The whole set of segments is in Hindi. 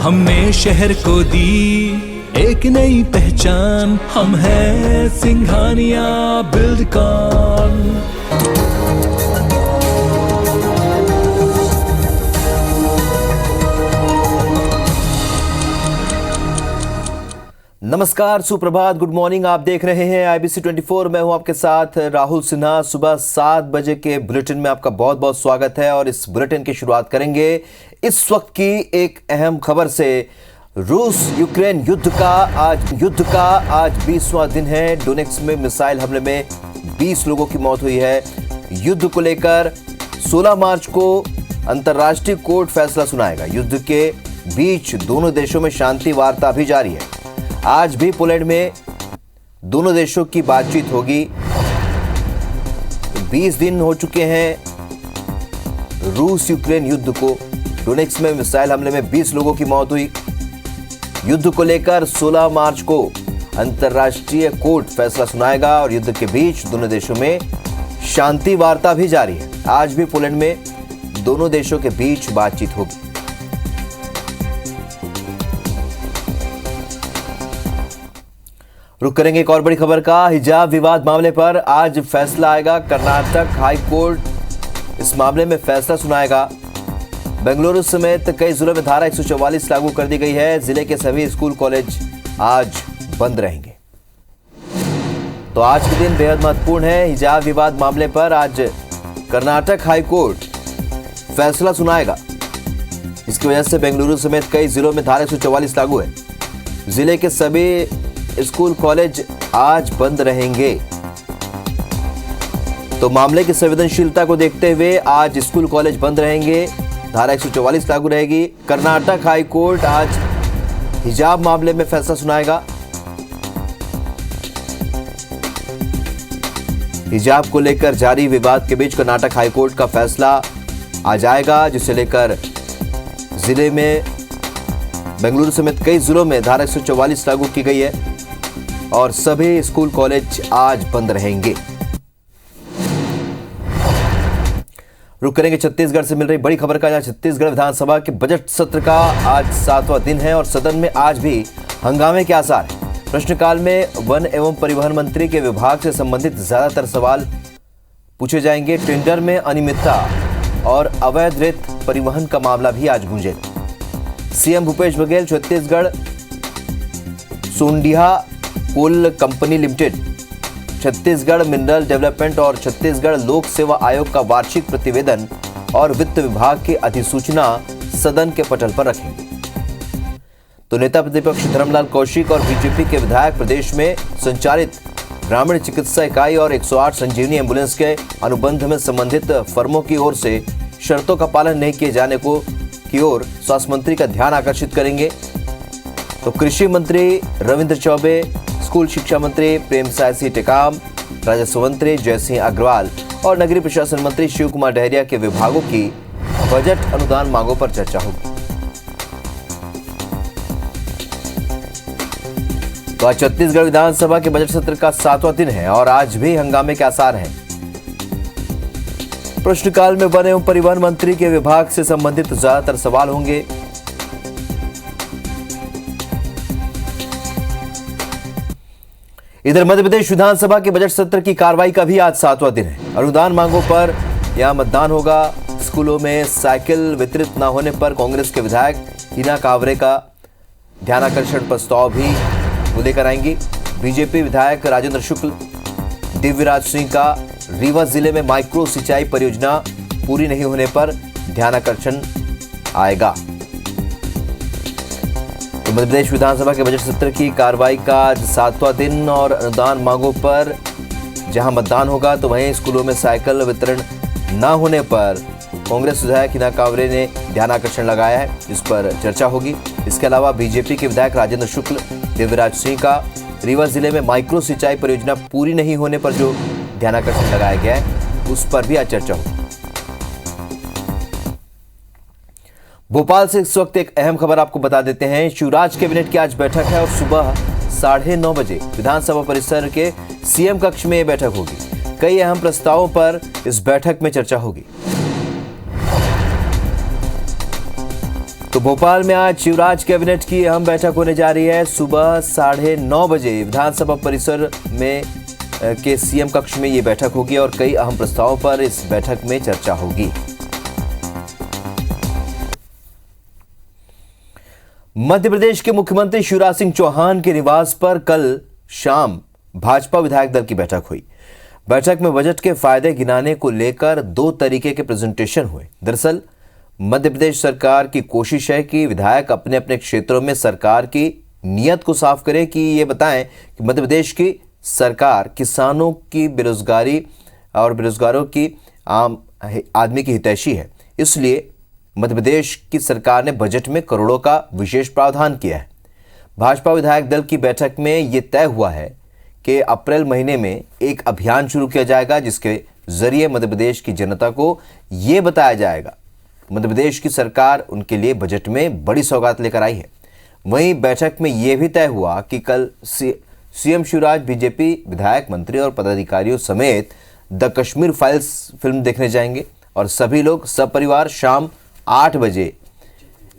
हमने शहर को दी एक नई पहचान, हम हैं सिंघानिया बिल्डकॉन। नमस्कार, सुप्रभात, गुड मॉर्निंग। आप देख रहे हैं IBC 24। मैं हूं आपके साथ राहुल सिन्हा। सुबह 7 बजे के बुलेटिन में आपका बहुत बहुत स्वागत है और इस बुलेटिन की शुरुआत करेंगे इस वक्त की एक अहम खबर से। रूस यूक्रेन युद्ध का आज 20वां दिन है। डोनेट्स्क में मिसाइल हमले में 20 लोगों की मौत हुई है। युद्ध को लेकर 16 मार्च को अंतर्राष्ट्रीय कोर्ट फैसला सुनाएगा। युद्ध के बीच दोनों देशों में शांति वार्ता भी जारी है। आज भी पोलैंड में दोनों देशों की बातचीत होगी। 20 दिन हो चुके हैं रूस यूक्रेन युद्ध को। डोनेट्स्क में मिसाइल हमले में 20 लोगों की मौत हुई। युद्ध को लेकर 16 मार्च को अंतर्राष्ट्रीय कोर्ट फैसला सुनाएगा और युद्ध के बीच दोनों देशों में शांति वार्ता भी जारी है। आज भी पोलैंड में दोनों देशों के बीच बातचीत होगी। रुक करेंगे एक और बड़ी खबर का। हिजाब विवाद मामले पर आज फैसला आएगा। कर्नाटक हाई कोर्ट इस मामले में फैसला सुनाएगा। बेंगलुरु समेत कई जिलों में धारा 144 लागू कर दी गई है। जिले के सभी स्कूल कॉलेज आज बंद रहेंगे। तो आज के दिन बेहद महत्वपूर्ण है। हिजाब विवाद मामले पर आज कर्नाटक हाई कोर्ट फैसला सुनाएगा। इसकी वजह से बेंगलुरु समेत कई जिलों में धारा 144 लागू है। जिले के सभी स्कूल कॉलेज आज बंद रहेंगे। तो मामले की संवेदनशीलता को देखते हुए आज स्कूल कॉलेज बंद रहेंगे। धारा 144 लागू रहेगी। कर्नाटक हाई कोर्ट आज हिजाब मामले में फैसला सुनाएगा। हिजाब को लेकर जारी विवाद के बीच कर्नाटक हाई कोर्ट का फैसला आ जाएगा, जिसे लेकर जिले में बेंगलुरु समेत कई जिलों में धारा 144 लागू की गई है और सभी स्कूल कॉलेज आज बंद रहेंगे। रुक करेंगे छत्तीसगढ़ से मिल रही बड़ी खबर का। छत्तीसगढ़ विधानसभा के बजट सत्र का आज 7वां दिन है और सदन में आज भी हंगामे के आसार हैं। प्रश्नकाल में वन एवं परिवहन मंत्री के विभाग से संबंधित ज्यादातर सवाल पूछे जाएंगे। टेंडर में अनियमितता और अवैध रेत परिवहन का मामला भी आज गूंजेगा। CM Bhupesh Baghel Chhattisgarh Sondiya coal company limited, Chhattisgarh mineral development और छत्तीसगढ़ लोक सेवा आयोग का वार्षिक प्रतिवेदन और वित्त विभाग की अधिसूचना सदन के पटल पर रखेंगे। तो नेता प्रतिपक्ष धर्मलाल कौशिक और बीजेपी के विधायक प्रदेश में संचालित ग्रामीण चिकित्सा इकाई और 108 संजीवनी एम्बुलेंस के अनुबंध में संबंधित फर्मों की ओर से शर्तों का पालन नहीं किए जाने की ओर स्वास्थ्य मंत्री का ध्यान आकर्षित करेंगे। तो कृषि मंत्री रविंद्र चौबे, स्कूल शिक्षा मंत्री प्रेमसाय सिंह टेकाम, राजस्व मंत्री जयसिंह अग्रवाल और नगरीय प्रशासन मंत्री शिव कुमार डहरिया के विभागों की बजट अनुदान मांगों पर चर्चा होगी। तो आज छत्तीसगढ़ विधानसभा के बजट सत्र का 7वां दिन है और आज भी हंगामे के आसार हैं। प्रश्नकाल में वन एवं परिवहन मंत्री के विभाग से संबंधित ज्यादातर सवाल होंगे। इधर मध्य प्रदेश विधानसभा के बजट सत्र की कार्रवाई का भी आज 7वां दिन है। अनुदान मांगों पर यहां मतदान होगा। स्कूलों में साइकिल वितरित न होने पर कांग्रेस के विधायक हिना कांवरे का ध्यानाकर्षण प्रस्ताव भी वो लेकर आएंगी। बीजेपी विधायक राजेंद्र शुक्ल, दिव्यराज सिंह का रीवा जिले में माइक्रो सिंचाई परियोजना पूरी नहीं होने पर ध्यानाकर्षण आएगा। तो मध्य प्रदेश विधानसभा के बजट सत्र की कार्रवाई का आज 7वां दिन और अनुदान मांगों पर जहां मतदान होगा तो वहीं स्कूलों में साइकिल वितरण न होने पर कांग्रेस विधायक हिना कांवरे ने ध्यानाकर्षण लगाया है, जिस पर चर्चा होगी। इसके अलावा बीजेपी के विधायक राजेंद्र शुक्ल, दिव्यराज सिंह का रीवा जिले में माइक्रो सिंचाई परियोजना पूरी नहीं होने पर जो ध्यानाकर्षण लगाया गया है उस पर भी आज चर्चा होगी। भोपाल से इस वक्त एक अहम खबर आपको बता देते हैं। शिवराज कैबिनेट की आज बैठक है और सुबह 9:30 बजे विधानसभा परिसर के सीएम कक्ष में यह बैठक होगी। कई अहम प्रस्तावों पर इस बैठक में चर्चा होगी। तो भोपाल में आज शिवराज कैबिनेट की अहम बैठक होने जा रही है। सुबह 9:30 बजे विधानसभा परिसर में के सीएम कक्ष में ये बैठक होगी और कई अहम प्रस्तावों पर इस बैठक में चर्चा होगी। मध्य प्रदेश के मुख्यमंत्री शिवराज सिंह चौहान के निवास पर कल शाम भाजपा विधायक दल की बैठक हुई। बैठक में बजट के फायदे गिनाने को लेकर 2 तरीके के प्रेजेंटेशन हुए। दरअसल मध्य प्रदेश सरकार की कोशिश है कि विधायक अपने अपने क्षेत्रों में सरकार की नीयत को साफ करें, कि ये बताएं कि मध्य प्रदेश की सरकार किसानों की बेरोजगारी और बेरोजगारों की आम आदमी की हितैषी है। इसलिए मध्य प्रदेश की सरकार ने बजट में करोड़ों का विशेष प्रावधान किया है। भाजपा विधायक दल की बैठक में ये तय हुआ है कि अप्रैल महीने में एक अभियान शुरू किया जाएगा, जिसके जरिए मध्य प्रदेश की जनता को ये बताया जाएगा मध्य प्रदेश की सरकार उनके लिए बजट में बड़ी सौगात लेकर आई है। वहीं बैठक में यह भी तय हुआ कि कल सीएम शिवराज बीजेपी विधायक, मंत्री और पदाधिकारियों समेत द कश्मीर फाइल्स फिल्म देखने जाएंगे और सभी लोग सपरिवार शाम 8 बजे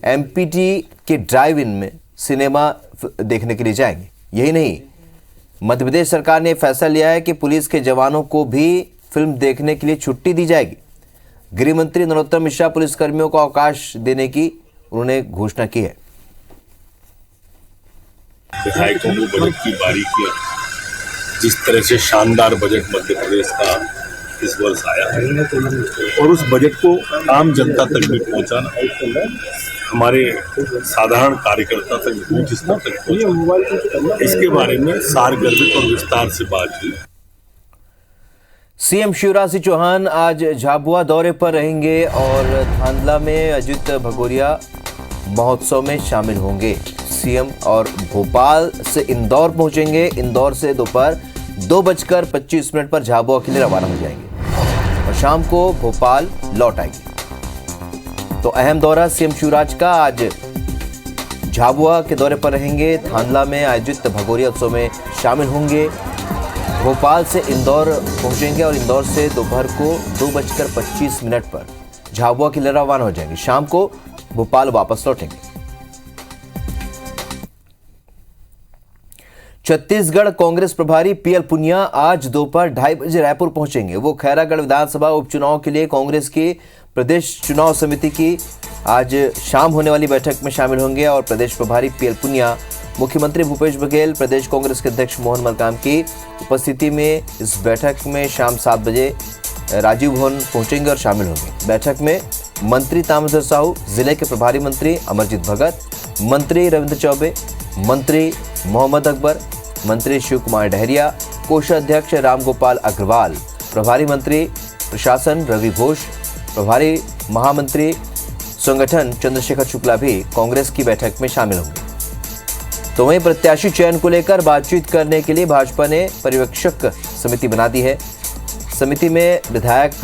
एमपीटी के ड्राइव इन में सिनेमा देखने के लिए जाएंगे। यही नहीं, मध्य प्रदेश सरकार ने फैसला लिया है कि पुलिस के जवानों को भी फिल्म देखने के लिए छुट्टी दी जाएगी। गृह मंत्री नरोत्तम मिश्रा पुलिसकर्मियों को अवकाश देने की उन्होंने घोषणा की है। विधायकों को बजट की बारीकियां, जिस तरह से शानदार बजट मध्य प्रदेश का इस वर्ष आया है और उस बजट को आम जनता तक भी पहुंचाना, हमारे साधारण कार्यकर्ता तक, बूथ स्तर तक पहुंचाना, इसके बारे में सारगर्भित और विस्तार से बात हुई। सीएम शिवराज सिंह चौहान आज झाबुआ दौरे पर रहेंगे और थांदला में आयोजित भगोरिया महोत्सव में शामिल होंगे। सीएम और भोपाल से इंदौर पहुंचेंगे। इंदौर से दोपहर 2:25 पर झाबुआ के लिए रवाना हो जाएंगे और शाम को भोपाल लौट आएंगे। तो अहम दौरा सीएम शिवराज का। आज झाबुआ के दौरे पर रहेंगे, थांदला में आयोजित भगोरिया उत्सव में शामिल होंगे, भोपाल से इंदौर पहुंचेंगे और इंदौर से दोपहर को 2:25 पर झाबुआ के लिए रवाना हो जाएंगे। शाम को भोपाल वापस लौटेंगे। छत्तीसगढ़ कांग्रेस प्रभारी पीएल पुनिया आज दोपहर 2:30 बजे रायपुर पहुंचेंगे। वो खैरागढ़ विधानसभा उपचुनाव के लिए कांग्रेस की प्रदेश चुनाव समिति की आज शाम होने वाली बैठक में शामिल होंगे और प्रदेश प्रभारी पीएल पुनिया मुख्यमंत्री भूपेश बघेल, प्रदेश कांग्रेस के अध्यक्ष मोहन मरकाम की उपस्थिति में इस बैठक में शाम 7 बजे राजीव भवन पहुंचेंगे और शामिल होंगे। बैठक में मंत्री ताम्रध्वज साहू, जिले के प्रभारी मंत्री अमरजीत भगत, मंत्री रविंद्र चौबे, मंत्री मोहम्मद अकबर, मंत्री शिव कुमार डहरिया, कोषाध्यक्ष रामगोपाल अग्रवाल, प्रभारी मंत्री प्रशासन रवि घोष, प्रभारी महामंत्री संगठन चंद्रशेखर शुक्ला भी कांग्रेस की बैठक में शामिल होंगे। तो वहीं प्रत्याशी चयन को लेकर बातचीत करने के लिए भाजपा ने पर्यवेक्षक समिति बना दी है। समिति में विधायक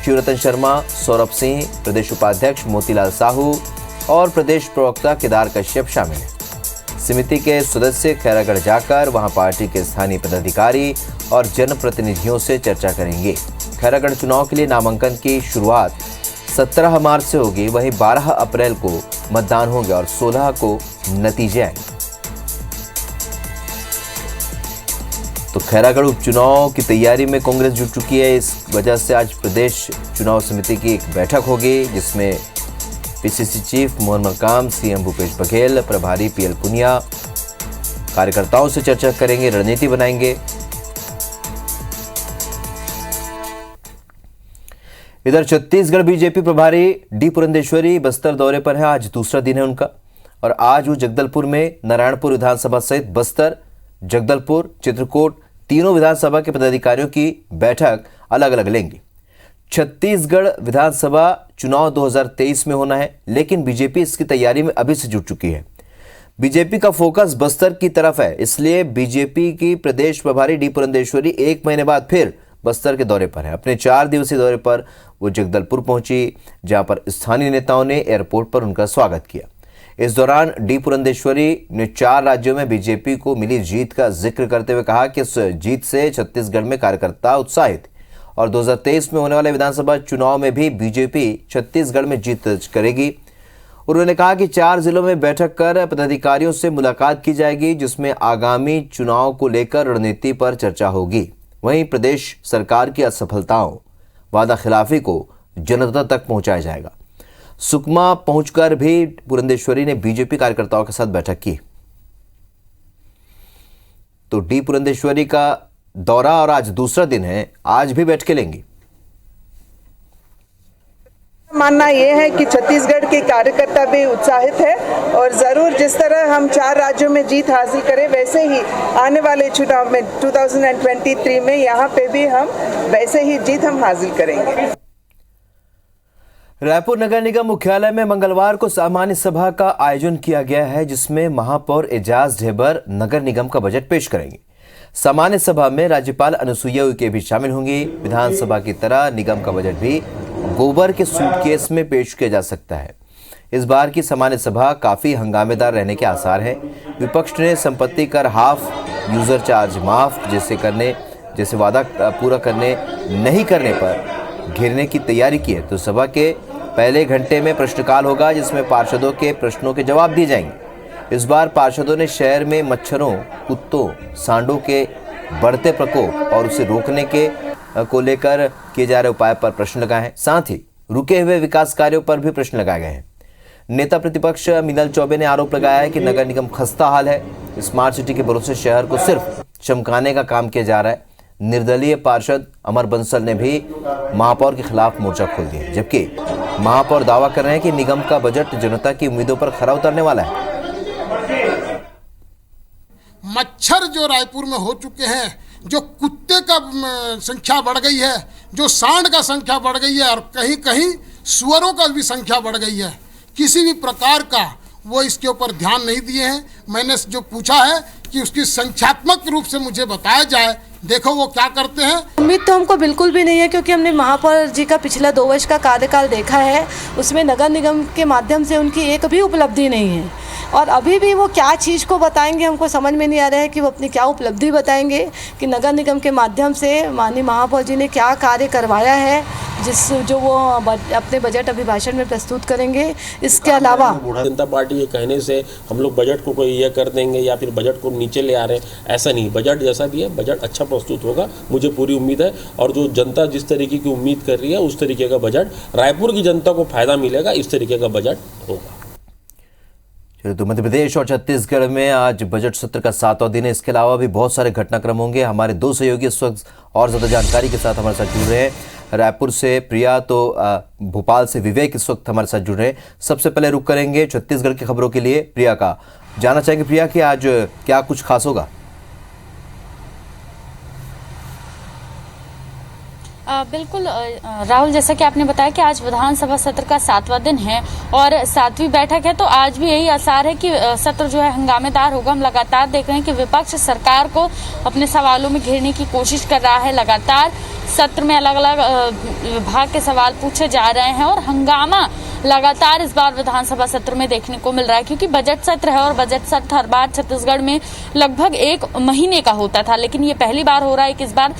शिवरतन शर्मा, सौरभ सिंह, प्रदेश उपाध्यक्ष मोतीलाल साहू और प्रदेश प्रवक्ता केदार कश्यप शामिल हैं। समिति के सदस्य खैरागढ़ जाकर वहां पार्टी के स्थानीय पदाधिकारी और जनप्रतिनिधियों से चर्चा करेंगे। खैरागढ़ चुनाव के लिए नामांकन की शुरुआत 17 मार्च से होगी, वहीं 12 अप्रैल को मतदान होंगे और 16 को नतीजे आएंगे। तो खैरागढ़ उपचुनाव की तैयारी में कांग्रेस जुट चुकी है। इस वजह से आज प्रदेश चुनाव समिति की एक बैठक होगी, जिसमें PCC chief Mohan Markam, CM Bhupesh Baghel, प्रभारी पीएल पुनिया कार्यकर्ताओं से चर्चा करेंगे, रणनीति बनाएंगे। इधर छत्तीसगढ़ बीजेपी प्रभारी डी पुरंदेश्वरी बस्तर दौरे पर है। आज दूसरा दिन है उनका और आज वो जगदलपुर में नारायणपुर विधानसभा सहित बस्तर, जगदलपुर, चित्रकूट तीनों विधानसभा के पदाधिकारियों की बैठक अलग अलग लेंगे। छत्तीसगढ़ विधानसभा चुनाव 2023 में होना है, लेकिन बीजेपी इसकी तैयारी में अभी से जुट चुकी है। बीजेपी का फोकस बस्तर की तरफ है, इसलिए बीजेपी की प्रदेश प्रभारी डी पुरंदेश्वरी 1 महीने बाद फिर बस्तर के दौरे पर है। अपने 4 दिवसीय दौरे पर वो जगदलपुर पहुंची, जहां पर स्थानीय नेताओं ने एयरपोर्ट पर उनका स्वागत किया। इस दौरान डी पुरंदेश्वरी ने 4 राज्यों में बीजेपी को मिली जीत का जिक्र करते हुए कहा कि इस जीत से छत्तीसगढ़ में कार्यकर्ता उत्साहित और 2023 में होने वाले विधानसभा चुनाव में भी बीजेपी छत्तीसगढ़ में जीत दर्ज करेगी। उन्होंने कहा कि 4 जिलों में बैठक कर पदाधिकारियों से मुलाकात की जाएगी, जिसमें आगामी चुनाव को लेकर रणनीति पर चर्चा होगी। वहीं प्रदेश सरकार की असफलताओं, वादा खिलाफी को जनता तक पहुंचाया जाएगा। सुकमा पहुंचकर भी पुरंदेश्वरी ने बीजेपी कार्यकर्ताओं के साथ बैठक की। तो डी पुरंदेश्वरी का दौरा और आज दूसरा दिन है, आज भी बैठकें लेंगी। मानना यह है कि छत्तीसगढ़ के कार्यकर्ता भी उत्साहित है और जरूर जिस तरह हम 4 राज्यों में जीत हासिल करें, वैसे ही आने वाले चुनाव में 2023 में यहाँ पे भी हम वैसे ही जीत हम हासिल करेंगे। रायपुर नगर निगम मुख्यालय में मंगलवार को सामान्य सभा का आयोजन किया गया है, जिसमें महापौर एजाज ढेबर नगर निगम का बजट पेश करेंगे। सामान्य सभा में राज्यपाल अनुसुईया उइके भी शामिल होंगी। विधानसभा की तरह निगम का बजट भी गोबर के सूटकेस में पेश किया जा सकता है। इस बार की सामान्य सभा काफी हंगामेदार रहने के आसार हैं। विपक्ष ने संपत्ति कर हाफ, यूजर चार्ज माफ जैसे वादा पूरा करने नहीं करने पर घेरने की तैयारी की है। तो सभा के पहले घंटे में प्रश्नकाल होगा, जिसमें पार्षदों के प्रश्नों के जवाब दिए जाएंगे। इस बार पार्षदों ने शहर में मच्छरों, कुत्तों, सांडों के बढ़ते प्रकोप और उसे रोकने के को लेकर किए जा रहे उपाय पर प्रश्न लगाए हैं। साथ ही रुके हुए विकास कार्यों पर भी प्रश्न लगाए गए हैं। नेता प्रतिपक्ष मिनल चौबे ने आरोप लगाया है कि नगर निगम खस्ता हाल है। स्मार्ट सिटी के भरोसे शहर को सिर्फ चमकाने का काम किया जा रहा है। निर्दलीय पार्षद अमर बंसल ने भी महापौर के खिलाफ मोर्चा खोल दिया, जबकि महापौर दावा कर रहे हैं कि निगम का बजट जनता की उम्मीदों पर खरा उतरने वाला है। मच्छर जो रायपुर में हो चुके हैं, जो कुत्ते का संख्या बढ़ गई है, जो सांड का संख्या बढ़ गई है और कहीं कहीं सुअरों का भी संख्या बढ़ गई है, किसी भी प्रकार का वो इसके ऊपर ध्यान नहीं दिए हैं। मैंने जो पूछा है कि उसकी संख्यात्मक रूप से मुझे बताया जाए, देखो वो क्या करते हैं। उम्मीद तो हमको बिल्कुल भी नहीं है, क्योंकि हमने महापौर जी का पिछला 2 वर्ष का कार्यकाल देखा है। उसमें नगर निगम के माध्यम से उनकी एक भी उपलब्धि नहीं है और अभी भी वो क्या चीज़ को बताएंगे, हमको समझ में नहीं आ रहा है कि वो अपनी क्या उपलब्धि बताएंगे कि नगर निगम के माध्यम से माननीय महापौर जी ने क्या कार्य करवाया है, जो वो अपने बजट अभिभाषण में प्रस्तुत करेंगे। इसके अलावा जनता पार्टी के कहने से हम लोग बजट को कोई ये कर देंगे या फिर बजट को नीचे ले आ रहे हैं, ऐसा नहीं। बजट जैसा भी है, बजट अच्छा प्रस्तुत होगा, मुझे पूरी उम्मीद है। और जो जनता जिस तरीके की उम्मीद कर रही है, उस तरीके का बजट रायपुर की जनता को फायदा मिलेगा, इस तरीके का बजट होगा। तो मध्य प्रदेश और छत्तीसगढ़ में आज बजट सत्र का 7वां दिन है। इसके अलावा भी बहुत सारे घटनाक्रम होंगे। हमारे 2 सहयोगी इस वक्त और ज्यादा जानकारी के साथ हमारे साथ जुड़ रहे हैं। रायपुर से प्रिया, तो भोपाल से विवेक इस वक्त हमारे साथ जुड़ रहे हैं। सबसे पहले रुक करेंगे छत्तीसगढ़ की खबरों के लिए प्रिया का। जानना चाहेंगे प्रिया कि आज क्या कुछ खास होगा? बिल्कुल राहुल, जैसा कि आपने बताया कि आज विधानसभा सत्र का 7वां दिन है और 7वीं बैठक है, तो आज भी यही आसार है कि सत्र जो है हंगामेदार होगा। हम लगातार देख रहे हैं कि विपक्ष सरकार को अपने सवालों में घेरने की कोशिश कर रहा है। लगातार सत्र में अलग अलग विभाग के सवाल पूछे जा रहे हैं और हंगामा लगातार इस बार विधानसभा सत्र में देखने को मिल रहा है, क्योंकि बजट सत्र है और बजट सत्र हर बार छत्तीसगढ़ में लगभग 1 महीने का होता था, लेकिन ये पहली बार हो रहा है कि इस बार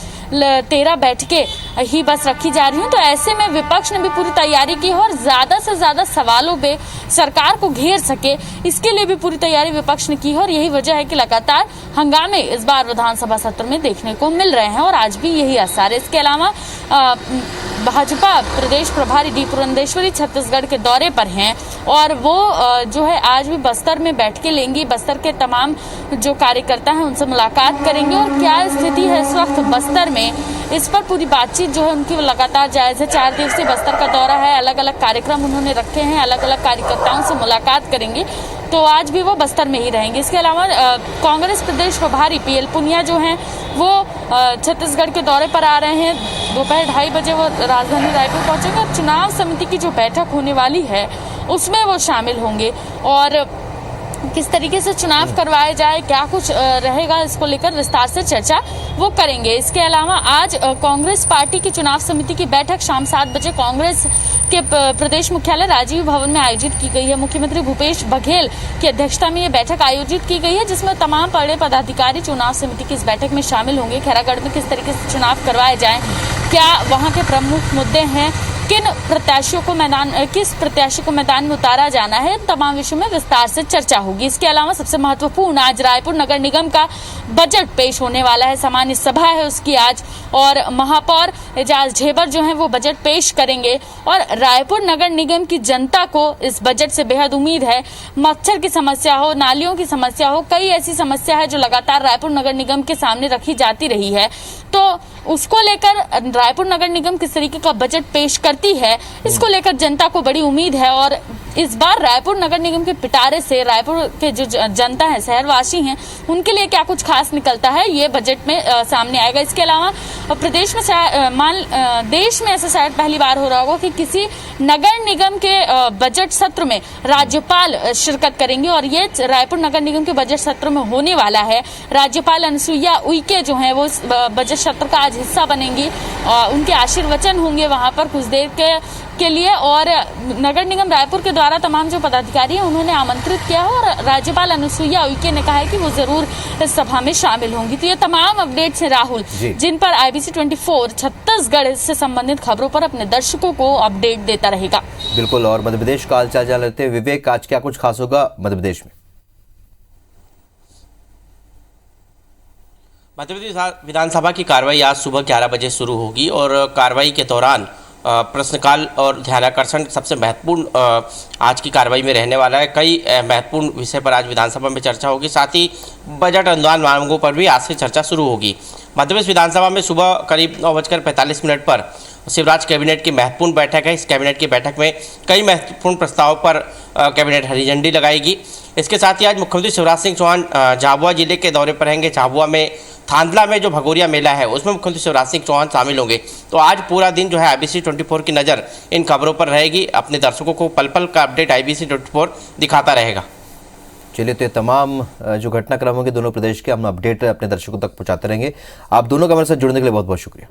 13 बैठकें ही बस रखी जा रही हैं। तो ऐसे में विपक्ष ने भी पूरी तैयारी की है और ज्यादा से ज्यादा सवालों पे सरकार को घेर सके, इसके लिए भी पूरी तैयारी विपक्ष ने की है और यही वजह है कि लगातार हंगामे इस बार विधानसभा सत्र में देखने को मिल रहे हैं और आज भी यही असर है। इसके अलावा भाजपा प्रदेश प्रभारी डी पुरंदेश्वरी छत्तीसगढ़ के दौरे पर हैं और वो जो है आज भी बस्तर में बैठकें लेंगी। बस्तर के तमाम जो कार्यकर्ता हैं उनसे मुलाकात करेंगे और क्या स्थिति है इस वक्त बस्तर में, इस पर पूरी बातचीत जो है उनकी लगातार जायज है। 4 दिवसीय बस्तर का दौरा है, अलग अलग कार्यक्रम उन्होंने रखे हैं, अलग अलग कार्यकर्ताओं से मुलाकात करेंगे, तो आज भी वो बस्तर में ही रहेंगे। इसके अलावा कांग्रेस प्रदेश प्रभारी पीएल पुनिया जो हैं वो छत्तीसगढ़ के दौरे पर आ रहे हैं। दोपहर 2:30 बजे वो राजधानी रायपुर पहुंचेंगे और चुनाव समिति की जो बैठक होने वाली है उसमें वो शामिल होंगे और किस तरीके से चुनाव करवाया जाए, क्या कुछ रहेगा, इसको लेकर विस्तार से चर्चा वो करेंगे। इसके अलावा आज कांग्रेस पार्टी की चुनाव समिति की बैठक शाम 7 बजे कांग्रेस के प्रदेश मुख्यालय राजीव भवन में आयोजित की गई है। मुख्यमंत्री भूपेश बघेल की अध्यक्षता में ये बैठक आयोजित की गई है, जिसमें तमाम बड़े पदाधिकारी चुनाव समिति की इस बैठक में शामिल होंगे। खैरागढ़ में किस तरीके से चुनाव करवाए जाए, क्या वहाँ के प्रमुख मुद्दे हैं, किस प्रत्याशी को मैदान में उतारा जाना है, तमाम विषयों में विस्तार से चर्चा होगी। इसके अलावा सबसे महत्वपूर्ण आज रायपुर नगर निगम का बजट पेश होने वाला है। सामान्य सभा है उसकी आज, और महापौर एजाज ढेबर जो हैं वो बजट पेश करेंगे। और रायपुर नगर निगम की जनता को इस बजट से बेहद उम्मीद है। मच्छर की समस्या हो, नालियों की समस्या हो, कई ऐसी समस्या है जो लगातार रायपुर नगर निगम के सामने रखी जाती रही है, तो उसको लेकर रायपुर नगर निगम किस तरीके का बजट पेश करती है, इसको लेकर जनता को बड़ी उम्मीद है। और इस बार रायपुर नगर निगम के पिटारे से रायपुर के जो जनता है, शहरवासी हैं, उनके लिए क्या कुछ खास निकलता है, ये बजट में सामने आएगा। इसके अलावा प्रदेश में देश में ऐसा शायद पहली बार हो रहा होगा कि किसी नगर निगम के बजट सत्र में राज्यपाल शिरकत करेंगे, और ये रायपुर नगर निगम के बजट सत्र में होने वाला है। राज्यपाल अनुसुईया उइके जो हैं वो बजट सत्र का आज हिस्सा बनेंगी। उनके आशीर्वचन होंगे वहां पर कुछ देर के लिए, और नगर निगम रायपुर के द्वारा तमाम जो पदाधिकारी हैं उन्होंने आमंत्रित किया है, और राज्यपाल अनुसुईया उइके ने कहा है कि वो जरूर इस सभा में शामिल होंगी। तो ये तमाम अपडेट्स हैं राहुल, जिन पर IBC 24 छत्तीसगढ़ से संबंधित खबरों पर अपने दर्शकों को अपडेट देता रहेगा। बिल्कुल, और मध्य प्रदेश का हालचाल जान लेते हैं। विवेक, आज क्या कुछ खास होगा मध्य प्रदेश में? मध्य प्रदेश विधानसभा की कार्रवाई आज सुबह 11 बजे शुरू होगी, और कार्रवाई के दौरान प्रश्नकाल और ध्यानाकर्षण सबसे महत्वपूर्ण आज की कार्रवाई में रहने वाला है। कई महत्वपूर्ण विषय पर आज विधानसभा में चर्चा होगी, साथ ही बजट अनुदान मांगों पर भी आज से चर्चा शुरू होगी। मध्य प्रदेश विधानसभा में सुबह करीब 9:45 पर शिवराज कैबिनेट की महत्वपूर्ण बैठक है। इस कैबिनेट की बैठक में कई महत्वपूर्ण प्रस्तावों पर कैबिनेट हरी झंडी लगाएगी। इसके साथ ही आज मुख्यमंत्री शिवराज सिंह चौहान झाबुआ जिले के दौरे पर रहेंगे। झाबुआ में थांदला में जो भगोरिया मेला है उसमें मुख्यमंत्री शिवराज सिंह चौहान शामिल होंगे। तो आज पूरा दिन जो है IBC 24 की नज़र इन खबरों पर रहेगी। अपने दर्शकों को पल पल का अपडेट IBC 24 दिखाता रहेगा। चलिए, तो ये तमाम जो घटनाक्रम होंगे दोनों प्रदेश के, हम अपडेट अपने दर्शकों तक पहुंचाते रहेंगे। आप दोनों का हमारे साथ जुड़ने के लिए बहुत बहुत शुक्रिया।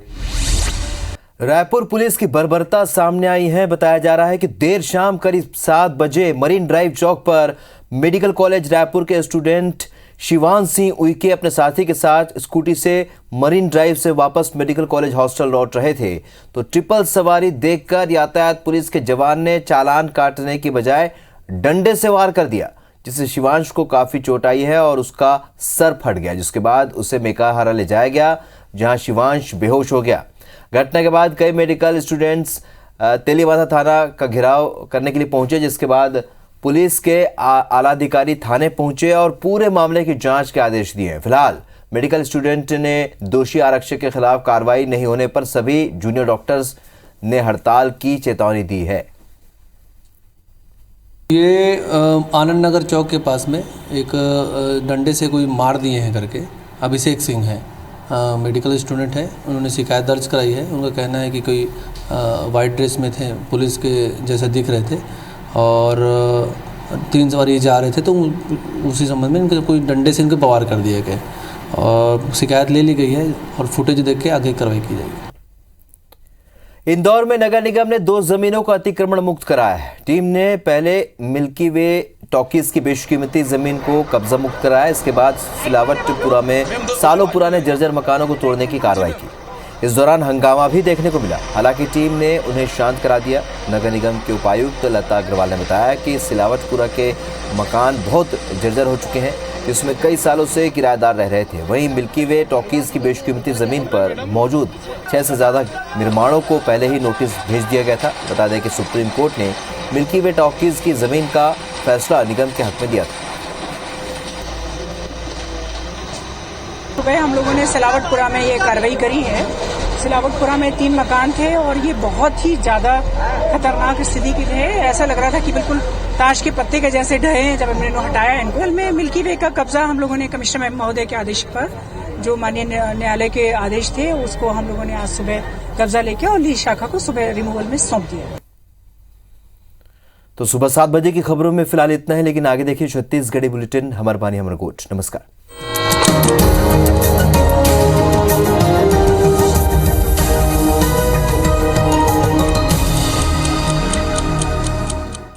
रायपुर पुलिस की बर्बरता सामने आई है। बताया जा रहा है कि देर शाम करीब 7 बजे मरीन ड्राइव चौक पर मेडिकल कॉलेज रायपुर के स्टूडेंट शिवान सिंह उइके अपने साथी के साथ स्कूटी से मरीन ड्राइव से वापस मेडिकल कॉलेज हॉस्टल लौट रहे थे, तो ट्रिपल सवारी देखकर यातायात पुलिस के जवान ने चालान काटने की बजाय डंडे से वार कर दिया, जिससे शिवांश को काफी चोट आई है और उसका सर फट गया, जिसके बाद उसे मेकाहारा ले जाया गया, जहां शिवांश बेहोश हो गया। घटना के बाद कई मेडिकल स्टूडेंट्स तेलीबांधा थाना का घेराव करने के लिए पहुंचे, जिसके बाद पुलिस के आलाधिकारी थाने पहुंचे और पूरे मामले की जांच के आदेश दिए। फिलहाल मेडिकल स्टूडेंट ने दोषी आरक्षक के खिलाफ कार्रवाई नहीं होने पर सभी जूनियर डॉक्टर्स ने हड़ताल की चेतावनी दी है। ये आनंद नगर चौक के पास में एक डंडे से कोई मार दिए हैं करके अभिषेक सिंह है, मेडिकल स्टूडेंट है। उन्होंने शिकायत दर्ज कराई है। उनका कहना है कि कोई वाइट ड्रेस में थे, पुलिस के जैसे दिख रहे थे, और 3 सवारी जा रहे थे, तो उसी संबंध में इनके कोई डंडे से इनके वार कर दिए गए, और शिकायत ले ली गई है और फुटेज देख के आगे कार्रवाई की जाएगी। इंदौर में नगर निगम ने 2 जमीनों को अतिक्रमण मुक्त कराया है। टीम ने पहले मिल्की वे टॉकीज की बेशकीमती जमीन को कब्जा मुक्त कराया, इसके बाद सिलावटपुरा में सालों पुराने जर्जर मकानों को तोड़ने की कार्रवाई की। इस दौरान हंगामा भी देखने को मिला, हालांकि टीम ने उन्हें शांत करा दिया। नगर निगम के उपायुक्त लता अग्रवाल ने बताया कि सिलावटपुरा के मकान बहुत जर्जर हो चुके हैं, जिसमें कई सालों से किराएदार रह रहे थे। वहीं मिल्की वे टॉकीज की बेशकीमती जमीन पर मौजूद 6 से ज्यादा निर्माणों को पहले ही नोटिस भेज दिया गया था। बता दें कि सुप्रीम कोर्ट ने मिल्की वे टॉकीज की जमीन का फैसला निगम के हक में दिया था। सुबह हम लोगों ने सिलावटपुरा में ये कार्रवाई करी है। सिलावटपुरा में 3 मकान थे और ये बहुत ही ज्यादा खतरनाक स्थिति के थे। ऐसा लग रहा था कि बिल्कुल ताश के पत्ते के जैसे ढहे हैं। जब हमने हटाया इनको, में मिल्की वे का कब्जा हम लोगों ने कमिश्नर महोदय के आदेश पर, जो माननीय न्यायालय के आदेश थे, उसको हम लोगों ने आज सुबह कब्जा लेके और लीज शाखा को सुबह रिमूवल में सौंप दिया। तो सुबह 7 बजे की खबरों में फिलहाल इतना है, लेकिन आगे देखिए छत्तीसगढ़ी बुलेटिन। हमार बानी हमर कोट। नमस्कार।